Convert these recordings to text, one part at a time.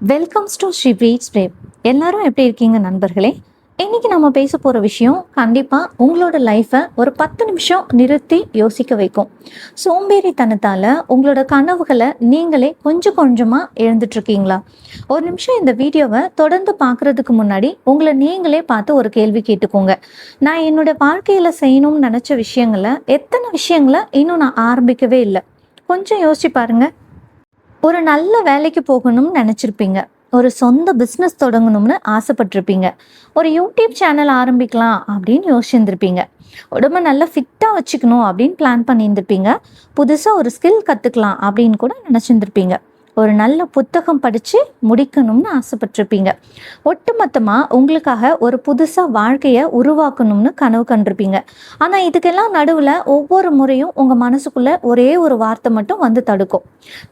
Welcomes to Sri பிரீட்ஸ் பிரேவ். எல்லாரும் எப்படி இருக்கீங்க நண்பர்களே? இன்னைக்கு நம்ம பேச போகிற விஷயம் கண்டிப்பாக உங்களோட லைஃப்பை ஒரு 10 நிமிஷம் நிறுத்தி யோசிக்க வைக்கும். சோம்பேறித்தனத்தால் உங்களோட கனவுகளை நீங்களே கொஞ்சம் கொஞ்சமாக இழந்துட்டுருக்கீங்களா? ஒரு நிமிஷம் இந்த வீடியோவை தொடர்ந்து பார்க்குறதுக்கு முன்னாடி உங்களை நீங்களே பார்த்து ஒரு கேள்வி கேட்டுக்கோங்க. நான் என்னோட வாழ்க்கையில் செய்யணும்னு நினச்ச விஷயங்களை எத்தனை விஷயங்களை இன்னும் நான் ஆரம்பிக்கவே இல்லை. கொஞ்சம் யோசிச்சு பாருங்க. ஒரு நல்ல வேலைக்கு போகணும்னு நினச்சிருப்பீங்க. ஒரு சொந்த பிஸ்னஸ் தொடங்கணும்னு ஆசைப்பட்டிருப்பீங்க. ஒரு யூடியூப் சேனல் ஆரம்பிக்கலாம் அப்படின்னு யோசிச்சிருந்துருப்பீங்க. உடம்ப நல்லா ஃபிட்டாக வச்சுக்கணும் அப்படின்னு பிளான் பண்ணியிருந்திருப்பீங்க. புதுசாக ஒரு ஸ்கில் கற்றுக்கலாம் அப்படின்னு கூட நினச்சிருந்துருப்பீங்க. ஒரு நல்ல புத்தகம் படித்து முடிக்கணும்னு ஆசைப்பட்டிருப்பீங்க. ஒட்டுமொத்தமாக உங்களுக்காக ஒரு புதுசாக வாழ்க்கையை உருவாக்கணும்னு கனவு கண்டிருப்பீங்க. ஆனால் இதுக்கெல்லாம் நடுவில் ஒவ்வொரு முறையும் உங்கள் மனசுக்குள்ளே ஒரே ஒரு வார்த்தை மட்டும் வந்து தடுக்கும்.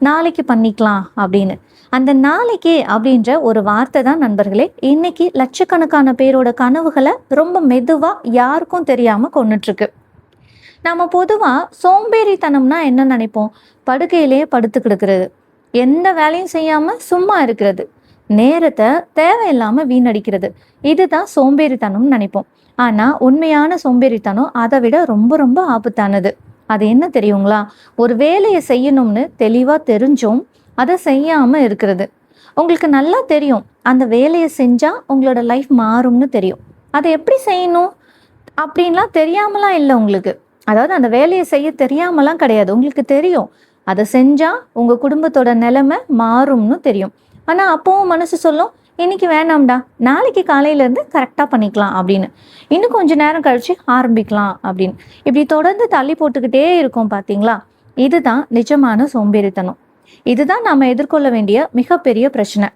நாளைக்கு பண்ணிக்கலாம் அப்படின்னு. அந்த நாளைக்கு அப்படின்ற ஒரு வார்த்தை தான் நண்பர்களே இன்னைக்கு லட்சக்கணக்கான பேரோட கனவுகளை ரொம்ப மெதுவாக யாருக்கும் தெரியாமல் கொண்டுட்ருக்கு. நம்ம பொதுவாக சோம்பேறித்தனம்னா என்ன நினைப்போம்? படுக்கையிலேயே படுத்து கிடக்கிறது, எந்த வேலையும் செய்யாமல் சும்மா இருக்கிறது, நேரத்தை தேவையில்லாமல் வீணடிக்கிறது, இதுதான் சோம்பேறித்தனம்னு நினைப்போம். ஆனால் உண்மையான சோம்பேறித்தனம் அதை விட ரொம்ப ரொம்ப ஆபத்தானது. அது என்ன தெரியுங்களா? ஒரு வேலையை செய்யணும்னு தெளிவாக தெரிஞ்சும் அதை செய்யாமல் இருக்கிறது. உங்களுக்கு நல்லா தெரியும் அந்த வேலையை செஞ்சால் உங்களோட லைஃப் மாறும்னு தெரியும். அதை எப்படி செய்யணும் அப்படின்லாம் தெரியாமலாம் இல்லை உங்களுக்கு. அதாவது அந்த வேலையை செய்ய தெரியாமலாம் கிடையாது, உங்களுக்கு தெரியும். அதை செஞ்சால் உங்கள் குடும்பத்தோட நிலைமை மாறும்னு தெரியும். ஆனால் அப்போவும் மனசு சொல்லும், இன்னைக்கு வேணாம்டா, நாளைக்கு காலையிலேருந்து கரெக்டாக பண்ணிக்கலாம் அப்படின்னு, இன்னும் கொஞ்சம் நேரம் கழித்து ஆரம்பிக்கலாம் அப்படின்னு. இப்படி தொடர்ந்து தள்ளி போட்டுக்கிட்டே இருக்கோம் பார்த்தீங்களா? இதுதான் நிஜமான சோம்பேறித்தனம். இதுதான் நம்ம எதிர்கொள்ள வேண்டிய மிகப்பெரிய பிரச்சனை.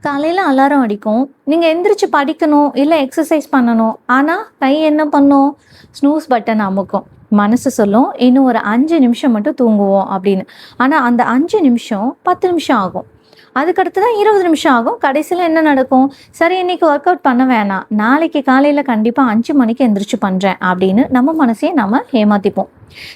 காலையில் அலாரம் அடிக்கும், நீங்கள் எந்திரிச்சு படிக்கணும் இல்லை எக்ஸசைஸ் பண்ணணும். ஆனால் கை என்ன பண்ணும்? ஸ்னூஸ் பட்டன் அமுக்கும். மனசு சொல்லும், இன்னும் ஒரு 5 நிமிஷம் மட்டும் தூங்குவோம் அப்படின்னு. ஆனால் அந்த 5 நிமிஷம் 10 நிமிஷம் ஆகும். அதுக்கடுத்து தான் 20 நிமிஷம் ஆகும். கடைசியில் என்ன நடக்கும்? சரி, இன்னைக்கு ஒர்க் அவுட் பண்ண வேணாம், நாளைக்கு காலையில் கண்டிப்பாக 5 மணிக்கு எந்திரிச்சு பண்ணுறேன் அப்படின்னு நம்ம மனசையே நம்ம ஏமாத்திப்போம்.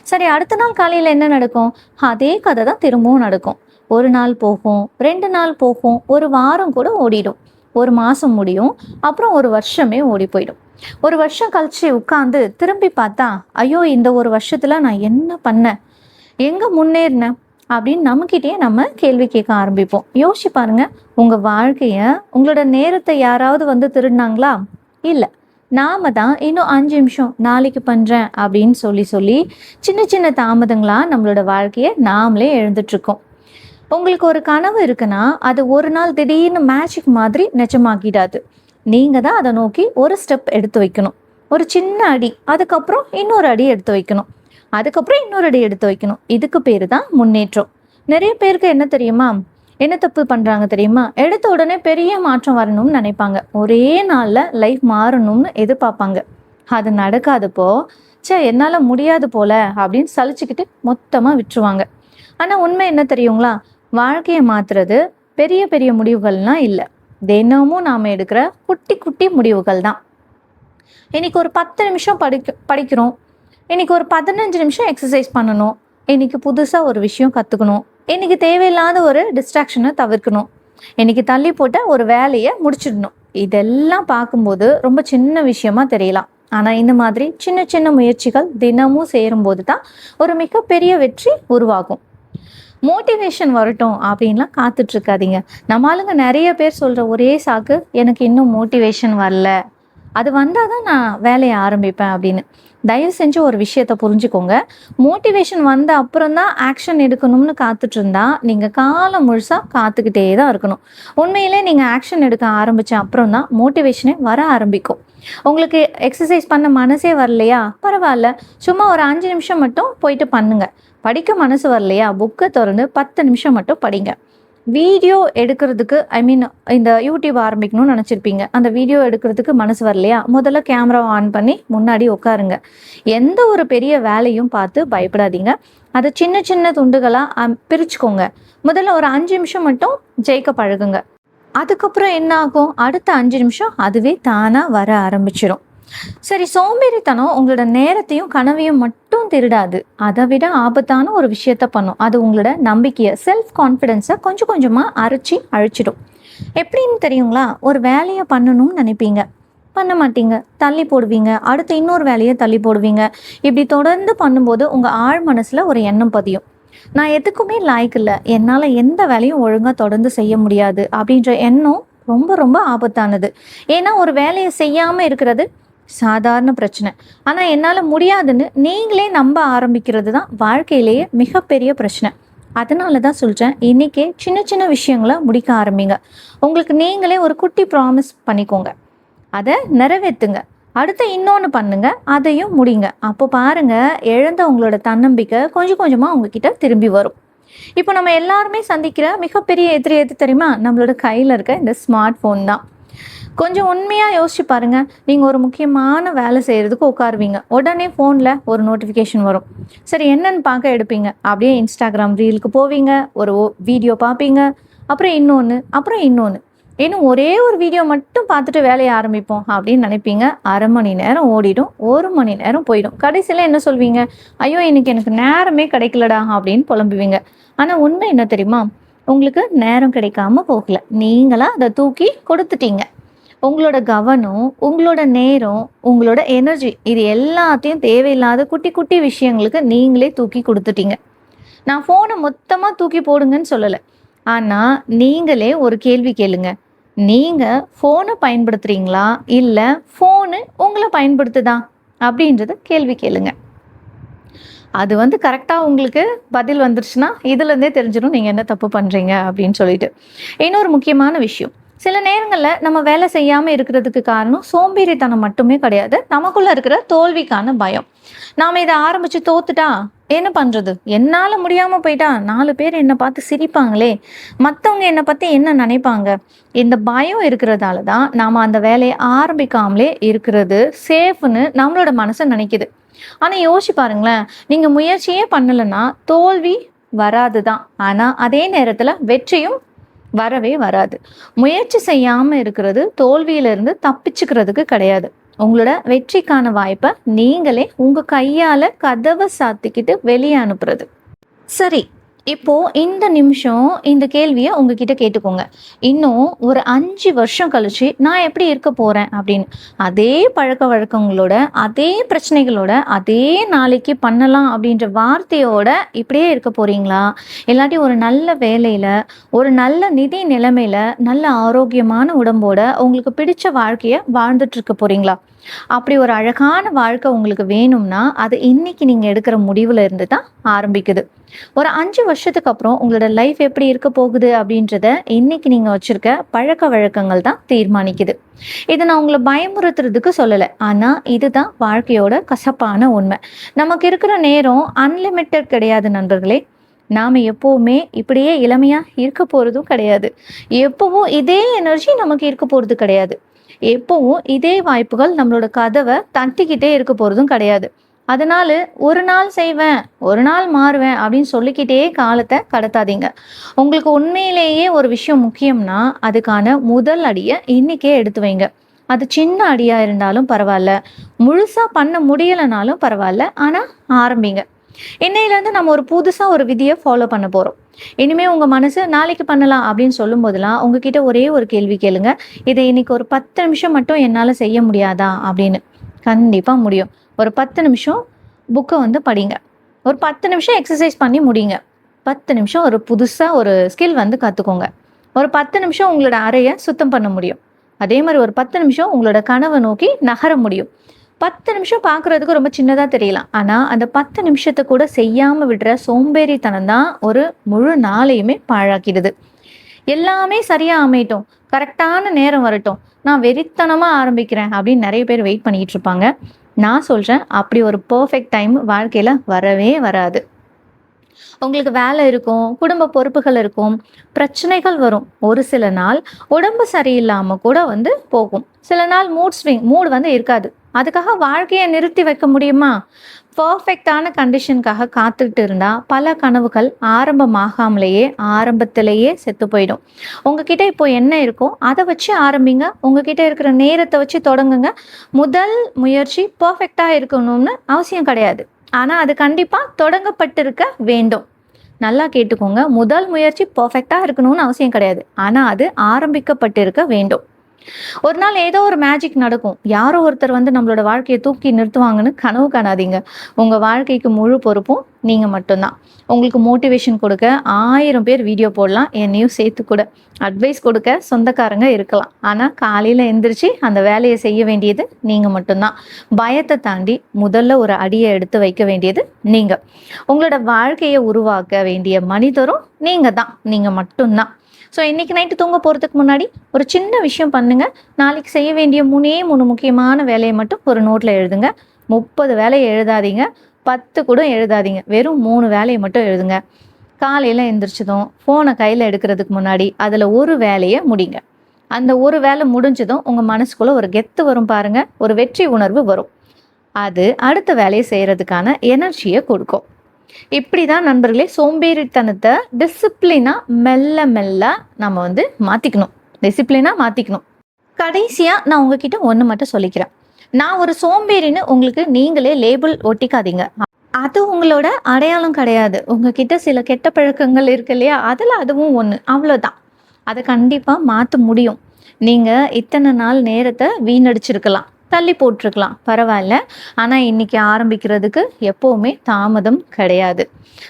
சரி, அடுத்த நாள் காலையில் என்ன நடக்கும்? அதே கதை தான் திரும்பவும் நடக்கும். ஒரு நாள் போகும், 2 நாள் போகும், ஒரு வாரம் கூட ஓடிடும், ஒரு மாதம் முடியும், அப்புறம் ஒரு வருஷமே ஓடி போயிடும். ஒரு வருஷம் கழிச்சு உட்காந்து திரும்பி பார்த்தா, ஐயோ இந்த ஒரு வருஷத்துல நான் என்ன பண்ணேன், எங்க முன்னேறினேன் அப்படின்னு நம்மக்கிட்டேயே நம்ம கேள்வி கேட்க ஆரம்பிப்போம். யோசிச்சு பாருங்க, உங்க வாழ்க்கைய உங்களோட நேரத்தை யாராவது வந்து திருடினாங்களா? இல்லை, நாம தான் இன்னும் 5 நிமிஷம் நாளைக்கு பண்றேன் அப்படின்னு சொல்லி சின்ன சின்ன தாமதங்களா நம்மளோட வாழ்க்கையை நாமளே எழுந்துட்டு இருக்கோம். உங்களுக்கு ஒரு கனவு இருக்குன்னா அது ஒரு நாள் திடீர்னு மேஜிக் மாதிரி நிஜமாக்கிடாது. நீங்கள் தான் அதை நோக்கி ஒரு ஸ்டெப் எடுத்து வைக்கணும். ஒரு சின்ன அடி, அதுக்கப்புறம் இன்னொரு அடி எடுத்து வைக்கணும், அதுக்கப்புறம் இன்னொரு அடி எடுத்து வைக்கணும். இதுக்கு பேர் தான் முன்னேற்றம். நிறைய பேருக்கு என்ன தெரியுமா, என்ன தப்பு பண்ணுறாங்க தெரியுமா? எடுத்த உடனே பெரிய மாற்றம் வரணும்னு நினைப்பாங்க. ஒரே நாளில் லைஃப் மாறணும்னு எதிர்பார்ப்பாங்க. அது நடக்காதப்போ, என்னால் முடியாது போல அப்படின்னு சலிச்சுக்கிட்டு மொத்தமாக விட்டுருவாங்க. ஆனால் உண்மை என்ன தெரியுங்களா? வாழ்க்கையை மாற்றுறது பெரிய பெரிய முடிவுகள்லாம் இல்லை, தினமும் நாம் எடுக்கிற குட்டி குட்டி முடிவுகள் தான். இன்னைக்கு ஒரு 10 நிமிஷம் படிக்கிறோம், இன்னைக்கு ஒரு 15 நிமிஷம் எக்ஸசைஸ் பண்ணணும், இன்னைக்கு புதுசாக ஒரு விஷயம் கற்றுக்கணும், இன்னைக்கு தேவையில்லாத ஒரு டிஸ்ட்ராக்ஷனை தவிர்க்கணும், இன்னைக்கு தள்ளி போட்ட ஒரு வேலையை முடிச்சிடணும். இதெல்லாம் பார்க்கும்போது ரொம்ப சின்ன விஷயமா தெரியலாம். ஆனால் இந்த மாதிரி சின்ன சின்ன முயற்சிகள் தினமும் சேரும்போது தான் ஒரு மிகப்பெரிய வெற்றி உருவாகும். மோட்டிவேஷன் வரட்டும் அப்படின்லாம் காத்துட்ருக்காதீங்க. நம்ம ஆளுங்க நிறைய பேர் சொல்கிற ஒரே சாக்கு, எனக்கு இன்னும் மோட்டிவேஷன் வரல, அது வந்தால் தான் நான் வேலையை ஆரம்பிப்பேன் அப்படின்னு. தயவு செஞ்சு ஒரு விஷயத்தை புரிஞ்சுக்கோங்க. மோட்டிவேஷன் வந்த அப்புறம் தான் ஆக்ஷன் எடுக்கணும்னு காத்துட்டு இருந்தா நீங்கள் காலம் முழுசாக காத்துக்கிட்டே தான் இருக்கணும். உண்மையிலே நீங்கள் ஆக்ஷன் எடுக்க ஆரம்பித்த அப்புறம் தான் மோட்டிவேஷனே வர ஆரம்பிக்கும். உங்களுக்கு எக்ஸசைஸ் பண்ண மனசே வரலையா? பரவாயில்ல, சும்மா ஒரு 5 நிமிஷம் மட்டும் போயிட்டு பண்ணுங்க. படிக்க மனசு வரலையா? புக்கை திறந்து 10 நிமிஷம் மட்டும் படிங்க. வீடியோ எடுக்கிறதுக்கு இந்த யூடியூப் ஆரம்பிக்கணும்னு நினச்சிருப்பீங்க. அந்த வீடியோ எடுக்கிறதுக்கு மனசு வரலையா? முதல்ல கேமரா ஆன் பண்ணி முன்னாடி உட்காருங்க. எந்த ஒரு பெரிய வேலையும் பார்த்து பயப்படாதீங்க. அதை சின்ன சின்ன துண்டுகளாக பிரிச்சுக்கோங்க. முதல்ல ஒரு 5 நிமிஷம் மட்டும் ஜெயிக்க பழகுங்க. அதுக்கப்புறம் என்ன ஆகும்? அடுத்த 5 நிமிஷம் அதுவே தானாக வர ஆரம்பிச்சிடும். சரி, சோம்பேறித்தனம் உங்களோட நேரத்தையும் கனவையும் மட்டும் திருடாது. அதை விட ஆபத்தான ஒரு விஷயத்த பண்ணும். அது உங்களோட நம்பிக்கையை, செல்ஃப் கான்ஃபிடென்ஸை கொஞ்சம் கொஞ்சமாக அழிச்சிடும். எப்படின்னு தெரியுங்களா? ஒரு வேலையை பண்ணணும்னு நினைப்பீங்க, பண்ண மாட்டீங்க, தள்ளி போடுவீங்க, அடுத்து இன்னொரு வேலையை தள்ளி போடுவீங்க. இப்படி தொடர்ந்து பண்ணும்போது உங்கள் ஆழ் மனசில் ஒரு எண்ணம் பதியும். நான் எதுக்குமே லாய்க்கு இல்லை, என்னால் எந்த வேலையும் ஒழுங்காக தொடர்ந்து செய்ய முடியாது அப்படின்ற எண்ணம் ரொம்ப ரொம்ப ஆபத்தானது. ஏன்னா ஒரு வேலையை செய்யாமல் இருக்கிறது சாதாரண பிரச்சனை. ஆனால் என்னால் முடியாதுன்னு நீங்களே நம்ப ஆரம்பிக்கிறது தான் வாழ்க்கையிலேயே மிகப்பெரிய பிரச்சனை. அதனால தான் சொல்கிறேன், இன்றைக்கே சின்ன சின்ன விஷயங்களை முடிக்க ஆரம்பிங்க. உங்களுக்கு நீங்களே ஒரு குட்டி ப்ராமிஸ் பண்ணிக்கோங்க, அதை நிறைவேற்றுங்க. அடுத்து இன்னொன்று பண்ணுங்க, அதையும் முடிங்க. அப்போ பாருங்க, இழந்த உங்களோட தன்னம்பிக்கை கொஞ்சம் கொஞ்சமாக உங்ககிட்ட திரும்பி வரும். இப்போ நம்ம எல்லாருமே சந்திக்கிற மிகப்பெரிய எதிரி எது தெரியுமா? நம்மளோட கையில் இருக்க இந்த ஸ்மார்ட் ஃபோன் தான். கொஞ்சம் உண்மையாக யோசிச்சு பாருங்க. நீங்கள் ஒரு முக்கியமான வேலை செய்கிறதுக்கு உட்காருவீங்க, உடனே ஃபோனில் ஒரு நோட்டிஃபிகேஷன் வரும். சரி, என்னன்னு பார்க்க எடுப்பீங்க, அப்படியே இன்ஸ்டாகிராம் ரீலுக்கு போவீங்க, ஒரு வீடியோ பார்ப்பீங்க, அப்புறம் இன்னொன்று. இன்னும் ஒரே ஒரு வீடியோ மட்டும் பார்த்துட்டு வேலையை ஆரம்பிப்போம் அப்படின்னு நினைப்பீங்க. 1/2 மணி நேரம் ஓடிடும், 1 மணி நேரம் போயிடும். கடைசியில் என்ன சொல்வீங்க? ஐயோ, இன்னைக்கு எனக்கு நேரமே கிடைக்கலடா அப்படின்னு புலம்புவீங்க. ஆனால் உண்மை என்ன தெரியுமா? உங்களுக்கு நேரம் கிடைக்காம போகல, நீங்களா அதை தூக்கி கொடுத்துட்டீங்க. உங்களோட கவனம், உங்களோட நேரம், உங்களோட எனர்ஜி, இது எல்லாத்தையும் தேவையில்லாத குட்டி குட்டி விஷயங்களுக்கு நீங்களே தூக்கி கொடுத்துட்டீங்க. நான் ஃபோனை மொத்தமாக தூக்கி போடுங்கன்னு சொல்லலை, ஆனால் நீங்களே ஒரு கேள்வி கேளுங்க. நீங்கள் ஃபோனை பயன்படுத்துகிறீங்களா, இல்லை ஃபோனு உங்களை பயன்படுத்துதா அப்படின்றத கேள்வி கேளுங்க. அது கரெக்டாக உங்களுக்கு பதில் வந்துருச்சுன்னா இதுலேருந்தே தெரிஞ்சிடும் நீங்கள் என்ன தப்பு பண்ணுறீங்க அப்படின்னு சொல்லிட்டு. இன்னொரு முக்கியமான விஷயம், சில நேரங்களில் நம்ம வேலை செய்யாமல் இருக்கிறதுக்கு காரணம் சோம்பேறித்தனம் மட்டுமே கிடையாது, நமக்குள்ளே இருக்கிற தோல்விக்கான பயம். நாம் இதை ஆரம்பித்து தோத்துட்டா என்ன பண்ணுறது, என்னால் முடியாமல் போயிட்டா 4 பேர் என்னை பார்த்து சிரிப்பாங்களே, மற்றவங்க என்னை பற்றி என்ன நினைப்பாங்க, இந்த பயம் இருக்கிறதால தான் நாம் அந்த வேலையை ஆரம்பிக்காமலே இருக்கிறது சேஃப்னு நம்மளோட மனசை நினைக்குது. ஆனால் யோசிச்சு பாருங்களேன், நீங்கள் முயற்சியே பண்ணலைன்னா தோல்வி வராது தான், ஆனால் அதே நேரத்தில் வெற்றியும் வரவே வராது. முயற்சி செய்யாமல் இருக்கிறது தோல்வியிலிருந்து தப்பிச்சுக்கிறதுக்கு கிடையாது. உங்களோட வெற்றிக்கான வாய்ப்பை நீங்களே உங்கள் கையால் கதவை சாத்திக்கிட்டு வெளியே அனுப்புறது. சரி, இப்போ இந்த நிமிஷம் இந்த கேள்வியை உங்ககிட்ட கேட்டுக்கோங்க. இன்னும் ஒரு 5 வருஷம் கழிச்சு நான் எப்படி இருக்க போறேன் அப்படின்னு. அதே பழக்க வழக்கங்களோட, அதே பிரச்சனைகளோட, அதே நாளைக்கு பண்ணலாம் அப்படின்ற வார்த்தையோட இப்படியே இருக்க போறீங்களா? இல்லாட்டி ஒரு நல்ல வேலையில, ஒரு நல்ல நிதி நிலைமையில, நல்ல ஆரோக்கியமான உடம்போட உங்களுக்கு பிடிச்ச வாழ்க்கையை வாழ்ந்துட்டு இருக்க போறீங்களா? அப்படி ஒரு அழகான வாழ்க்கை உங்களுக்கு வேணும்னா அது இன்னைக்கு நீங்க எடுக்கிற முடிவுல இருந்து தான் ஆரம்பிக்குது. ஒரு 5 வருஷத்துக்கு அப்புறம் உங்களோட லைஃப் எப்படி இருக்க போகுது அப்படின்றத இன்னைக்கு நீங்க வச்சிருக்க பழக்க வழக்கங்கள் தான் தீர்மானிக்குது. இதை நான் உங்களை பயமுறுத்துறதுக்கு சொல்லலை, ஆனா இதுதான் வாழ்க்கையோட கசப்பான உண்மை. நமக்கு இருக்கிற நேரம் அன்லிமிட்டட் கிடையாது நண்பர்களே. நாம எப்பவுமே இப்படியே இளமையா இருக்க போறதும் கிடையாது. எப்பவும் இதே எனர்ஜி நமக்கு இருக்க போறது கிடையாது. எப்பவும் இதே வாய்ப்புகள் நம்மளோட கதவை தட்டிக்கிட்டே இருக்க போறதும் கிடையாது. அதனால ஒரு நாள் செய்வேன், ஒரு நாள் மாறுவேன் அப்படின்னு சொல்லிக்கிட்டே காலத்தை கடத்தாதீங்க. உங்களுக்கு உண்மையிலேயே ஒரு விஷயம் முக்கியம்னா அதுக்கான முதல் அடியை இன்னைக்கே எடுத்து வைங்க. அது சின்ன அடியா இருந்தாலும் பரவாயில்ல, முழுசா பண்ண முடியலைனாலும் பரவாயில்ல, ஆனா ஆரம்பிங்க. இன்னையிலேருந்து நம்ம ஒரு புதுசா ஒரு விதியை ஃபாலோ பண்ண போறோம். இனிமே உங்க மனசு நாளைக்கு பண்ணலாம் அப்படின்னு சொல்லும் போதெல்லாம் உங்ககிட்ட ஒரே ஒரு கேள்வி கேளுங்க, இதை இன்னைக்கு ஒரு 10 நிமிஷம் மட்டும் என்னால செய்ய முடியாதா அப்படின்னு. கண்டிப்பா முடியும். ஒரு 10 நிமிஷம் புக்கை படிங்க, ஒரு 10 நிமிஷம் எக்ஸசைஸ் பண்ணி முடிங்க, 10 நிமிஷம் ஒரு புதுசா ஒரு ஸ்கில் கத்துக்கோங்க, ஒரு 10 நிமிஷம் உங்களோட அறையை சுத்தம் பண்ண முடியும், அதே மாதிரி ஒரு 10 நிமிஷம் உங்களோட கனவை நோக்கி நகர முடியும். 10 நிமிஷம் பார்க்குறதுக்கு ரொம்ப சின்னதாக தெரியலாம், ஆனால் அந்த 10 நிமிஷத்தை கூட செய்யாமல் விடுற சோம்பேறித்தனம் தான் ஒரு முழு நாளையுமே பாழாக்கிடுது. எல்லாமே சரியாக அமையட்டும், கரெக்டான நேரம் வரட்டும், நான் வெறித்தனமாக ஆரம்பிக்கிறேன் அப்படின்னு நிறைய பேர் வெயிட் பண்ணிக்கிட்டு இருப்பாங்க. நான் சொல்கிறேன், அப்படி ஒரு பர்ஃபெக்ட் டைம் வாழ்க்கையில் வரவே வராது. உங்களுக்கு வேலை இருக்கும், குடும்ப பொறுப்புகள் இருக்கும், பிரச்சனைகள் வரும். ஒரு சில நாள் உடம்பு சரியில்லாமல் கூட போகும். சில நாள் மூட் இருக்காது. அதுக்காக வாழ்க்கையை நிறுத்தி வைக்க முடியுமா? பர்ஃபெக்டான கண்டிஷனுக்காக காத்துக்கிட்டு இருந்தால் பல கனவுகள் ஆரம்பமாகாமலேயே ஆரம்பத்திலேயே செத்து போயிடும். உங்ககிட்ட இப்போ என்ன இருக்கோ அதை வச்சு ஆரம்பிங்க. உங்ககிட்ட இருக்கிற நேரத்தை வச்சு தொடங்குங்க. முதல் முயற்சி பர்ஃபெக்டாக இருக்கணும்னு அவசியம் கிடையாது. ஆனால் அது கண்டிப்பாக தொடங்கப்பட்டிருக்க வேண்டும். நல்லா கேட்டுக்கோங்க. முதல் முயற்சி பர்ஃபெக்டாக இருக்கணும்னு அவசியம் கிடையாது. ஆனால் அது ஆரம்பிக்கப்பட்டிருக்க வேண்டும். ஒரு நாள் ஏதோ ஒரு மேஜிக் நடக்கும். யாரோ ஒருத்தர் வந்து நம்மளோட வாழ்க்கையை தூக்கி நிறுத்துவாங்கன்னு கனவு காணாதீங்க. உங்கள் வாழ்க்கைக்கு முழு பொறுப்பும் நீங்கள் மட்டும்தான். உங்களுக்கு மோட்டிவேஷன் கொடுக்க 1000 பேர் வீடியோ போடலாம், என்னையும் சேர்த்து கூட. அட்வைஸ் கொடுக்க சொந்தக்காரங்க இருக்கலாம். ஆனால் காலையில் எந்திரிச்சு அந்த வேலையை செய்ய வேண்டியது நீங்கள் மட்டும்தான். பயத்தை தாண்டி முதல்ல ஒரு அடியை எடுத்து வைக்க வேண்டியது நீங்கள். உங்களோட வாழ்க்கையை உருவாக்க வேண்டிய மனிதரும் நீங்கள் தான், நீங்கள் மட்டும்தான். ஸோ இன்றைக்கி நைட்டு தூங்க போகிறதுக்கு முன்னாடி ஒரு சின்ன விஷயம் பண்ணுங்கள். நாளைக்கு செய்ய வேண்டிய 3 முக்கியமான வேலையை மட்டும் ஒரு நோட்டில் எழுதுங்க. 30 வேலையை எழுதாதீங்க, 10 கூட எழுதாதீங்க. வெறும் 3 வேலையை மட்டும் எழுதுங்க. காலையில் எந்திரிச்சதும் ஃபோனை கையில் எடுக்கிறதுக்கு முன்னாடி அதில் ஒரு வேலையை முடிங்க. அந்த ஒரு வேலை முடிஞ்சதும் உங்கள் மனசுக்குள்ளே ஒரு கெத்து வரும் பாருங்கள், ஒரு வெற்றி உணர்வு வரும். அது அடுத்த வேலையை செய்கிறதுக்கான எனர்ஜியை கொடுக்கும். இப்படி தான் நண்பர்களே சோம்பேறித்தனத்தை டிசிப்ளினாக மெல்ல மெல்ல நம்ம வந்து மாற்றிக்கணும். கடைசியாக நான் உங்ககிட்ட ஒன்று மட்டும் சொல்லிக்கிறேன். நான் ஒரு சோம்பேறின்னு உங்களுக்கு நீங்களே லேபிள் ஒட்டிக்காதீங்க. அது உங்களோட அடையாளம் கிடையாது. உங்ககிட்ட சில கெட்ட பழக்கங்கள் இருக்கு இல்லையா, அதில் அதுவும் ஒன்று, அவ்வளோதான். அதை கண்டிப்பாக மாற்ற முடியும். நீங்கள் இத்தனை நாள் நேரத்தை வீணடிச்சிருக்கலாம், தள்ளி போட்டிருக்கலாம், பரவாயில்ல. ஆனால் இன்றைக்கி ஆரம்பிக்கிறதுக்கு எப்போவுமே தாமதம் கிடையாது.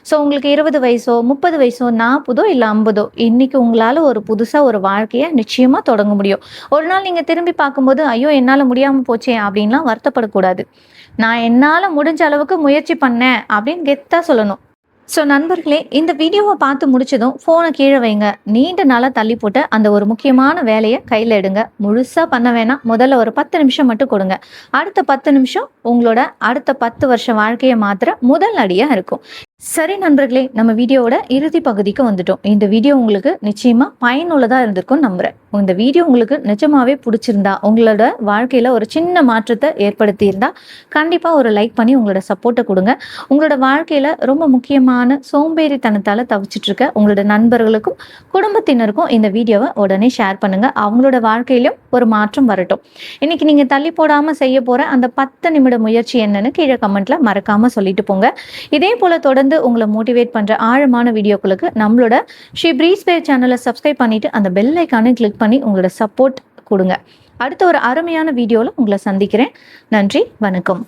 ஸோ உங்களுக்கு 20 வயசோ 30 வயசோ 40ஓ இல்லை 50ஓ இன்றைக்கி உங்களால் ஒரு புதுசாக ஒரு வாழ்க்கையை நிச்சயமாக தொடங்க முடியும். ஒரு நாள் நீங்கள் திரும்பி பார்க்கும்போது ஐயோ என்னால் முடியாமல் போச்சே அப்படின்லாம் வருத்தப்படக்கூடாது. நான் என்னால் முடிஞ்ச அளவுக்கு முயற்சி பண்ணேன் அப்படின்னு கெத்தாக சொல்லணும். ஸோ நண்பர்களே, இந்த வீடியோவை பார்த்து முடிச்சதும் ஃபோனை கீழே வைங்க. நீண்ட நாளாக தள்ளி போட்டு அந்த ஒரு முக்கியமான வேலையை கையில் எடுங்க. முழுசாக பண்ண வேணாம். முதல்ல ஒரு 10 நிமிஷம் மட்டும் கொடுங்க. அடுத்த 10 நிமிஷம் உங்களோட அடுத்த 10 வருஷம் வாழ்க்கையை மாத்திர முதல் அடியாக இருக்கும். சரி நண்பர்களே, நம்ம வீடியோவோட இறுதி பகுதிக்கு வந்துட்டோம். இந்த வீடியோ உங்களுக்கு நிச்சயமாக பயனுள்ளதாக இருந்திருக்கும் நம்புகிறேன். இந்த வீடியோ உங்களுக்கு நிஜமாவே பிடிச்சிருந்தா, உங்களோட வாழ்க்கையில் ஒரு சின்ன மாற்றத்தை ஏற்படுத்தியிருந்தா கண்டிப்பாக ஒரு லைக் பண்ணி உங்களோட சப்போர்ட்டை கொடுங்க. உங்களோட வாழ்க்கையில் ரொம்ப முக்கியமான சோம்பேறித்தனத்தால் தவிச்சிட்டு இருக்க உங்களோட நண்பர்களுக்கும் குடும்பத்தினருக்கும் இந்த வீடியோவை உடனே ஷேர் பண்ணுங்க. அவங்களோட வாழ்க்கையிலும் ஒரு மாற்றம் வரட்டும். இன்னைக்கு நீங்கள் தள்ளி போடாமல் செய்ய போகிற அந்த 10 நிமிட முயற்சி என்னன்னு கீழே கமெண்ட்ல மறக்காமல் சொல்லிட்டு போங்க. இதே போல தொடர்ந்து உங்களை மோட்டிவேட் பண்ற ஆழமான வீடியோக்களுக்கு நம்மளோட ஸ்ரீ பிரீஸ் பிரேவ் சேனலை சப்ஸ்கிரைப் பண்ணிட்டு அந்த பெல் ஐக்கானை கிளிக் பண்ணி உங்களோட சப்போர்ட் கொடுங்க. அடுத்த ஒரு அருமையான வீடியோவில் உங்களை சந்திக்கிறேன். நன்றி, வணக்கம்.